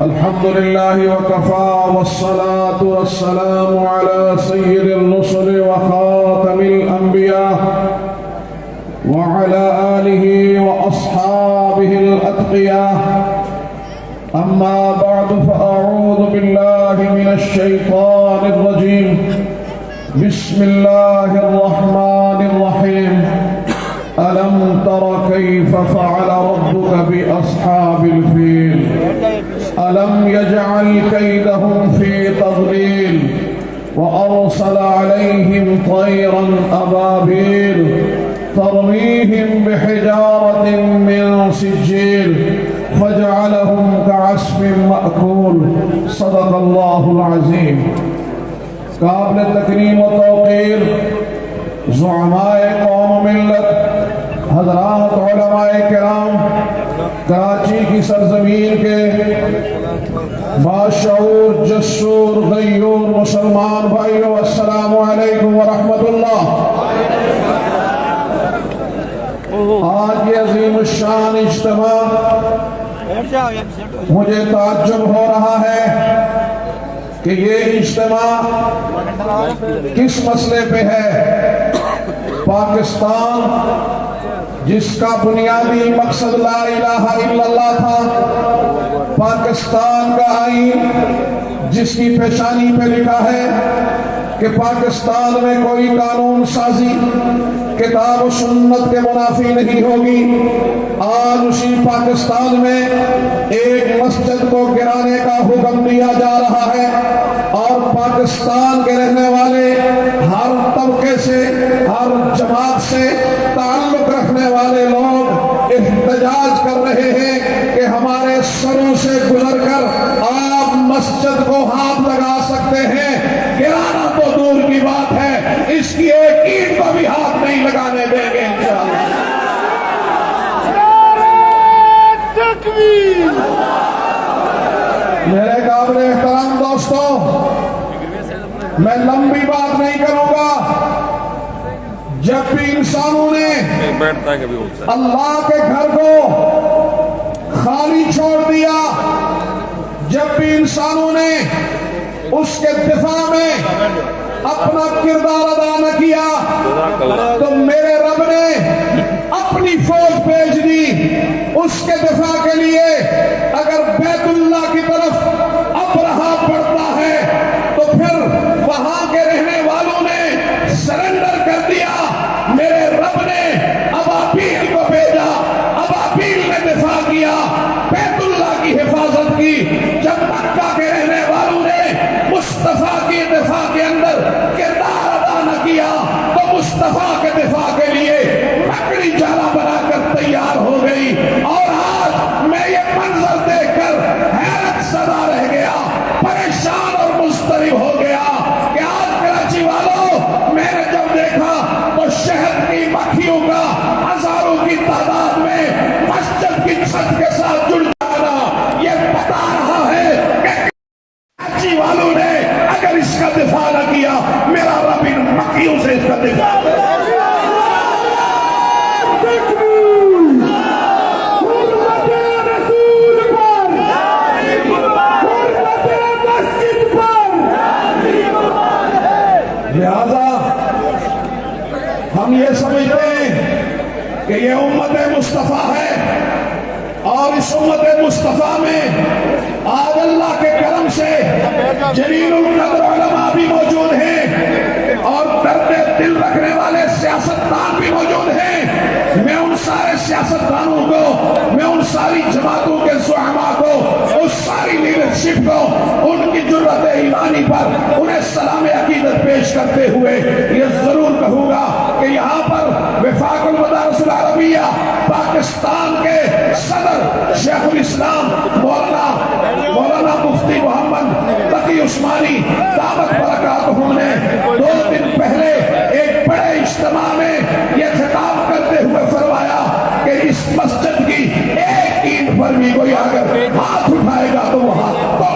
الحمد لله وكفى والصلاة والسلام على سيد الرسل وخاتم الأنبياء وعلى آله وأصحابه الأتقياء. أما بعد فأعوذ بالله من الشيطان الرجيم. بسم الله الرحمن الرحيم. ألم تر كيف فعل ربك بأصحاب الفيل ألم يجعل كيدهم في تضليل وأرسل عليهم طيرا أبابيل ترميهم بحجارة من سجيل فجعلهم كعصف مأكول. صدق الله العظيم. قابل تکریم و توقیر زعماء قوم و ملت، حضرات علماء کرام، کراچی کی سرزمین کے باشعور جسور غیور مسلمان بھائیو، السلام علیکم ورحمت اللہ. آج یہ عظیم الشان اجتماع مجھے تعجب ہو رہا ہے کہ یہ اجتماع کس مسئلے پہ ہے. پاکستان جس کا بنیادی مقصد لا الہ الا اللہ تھا، پاکستان کا آئین جس کی پیشانی پہ لکھا ہے کہ پاکستان میں کوئی قانون سازی کتاب و سنت کے منافی نہیں ہوگی، آج اسی پاکستان میں ایک مسجد کو گرانے کا حکم دیا جا رہا ہے اور پاکستان کے رہنے والے ہر طبقے سے، ہر جماعت سے تعلق رکھنے والے لوگ احتجاج کر رہے ہیں کہ ہمارے سروں سے گزر کر آپ مسجد کو ہاتھ لگا سکتے ہیں، گرانا تو دور کی بات ہے، اس کی ایک اینٹ کو بھی ہاتھ نہیں لگانے دیں گے انشاءاللہ. میرے قابل احترام دوستوں، میں لمبی بات نہیں کروں گا. جب بھی انسانوں نے اللہ کے گھر کو خالی چھوڑ دیا، جب بھی انسانوں نے اس کے دفاع میں اپنا کردار ادا نہ کیا، تو میرے رب نے اپنی فوج بھیج دی اس کے دفاع کے لیے. اگر بیت اللہ کی طرف ابرہہ بڑھتا ہے تو پھر وہاں کے رہنے والوں نے سرنڈر کر دیا، میرے رب نے ابابیل کو بھیجا، ابابیل نے دفاع کیا، بیت اللہ کی حفاظت کی. جب مکہ کے رہنے والوں نے مصطفیٰ کی دفاع کے اندر کردار ادا نہ کیا تو مصطفیٰ کے دفاع کے لیے لکڑی جالا بنا کر تیار ہو گئی. اور آج میں یہ منظر دیکھ کر حیرت زدہ رہ گیا، پریشان اور مضطرب ہو گیا کہ آج کراچی والوں، میں نے جب دیکھا تو شہد کی مکھیوں کا ہزاروں کی تعداد میں مسجد کی چھت کے ساتھ جڑ جانا یہ بتا رہا ہے کہ کراچی والوں نے اگر اس کا دفاع نہ کیا، میرا رب ان مکھیوں سے اس کا دفاع لہذا ہم یہ سمجھتے ہیں کہ یہ امت مصطفیٰ ہے اور اس امت مصطفیٰ میں آج اللہ کے کرم سے جلیل القدر علماء بھی موجود ہیں اور درد دل رکھنے والے سیاستدان بھی موجود ہیں. میں ان سارے سیاستدانوں کو، میں ان ساری جماعتوں کے زعماء کو، اس ساری لیڈرشپ کو ان کی جرأت ایمانی پر انہیں سلام عقیدت پیش کرتے ہوئے یہ ضرور کہوں گا کہ یہاں پر وفاق المدارس العربیہ پاکستان کے صدر شیخ الاسلام مولانا مفتی محمد تقی عثمانی دامت برکاتہم نے 2 دن پہلے ایک بڑے اجتماع میں یہ خطاب کرتے ہوئے فرمایا کہ اس مسجد کی ایک اینٹ پر بھی کوئی اگر ہاتھ اٹھائے گا تو وہ ہاتھ توڑ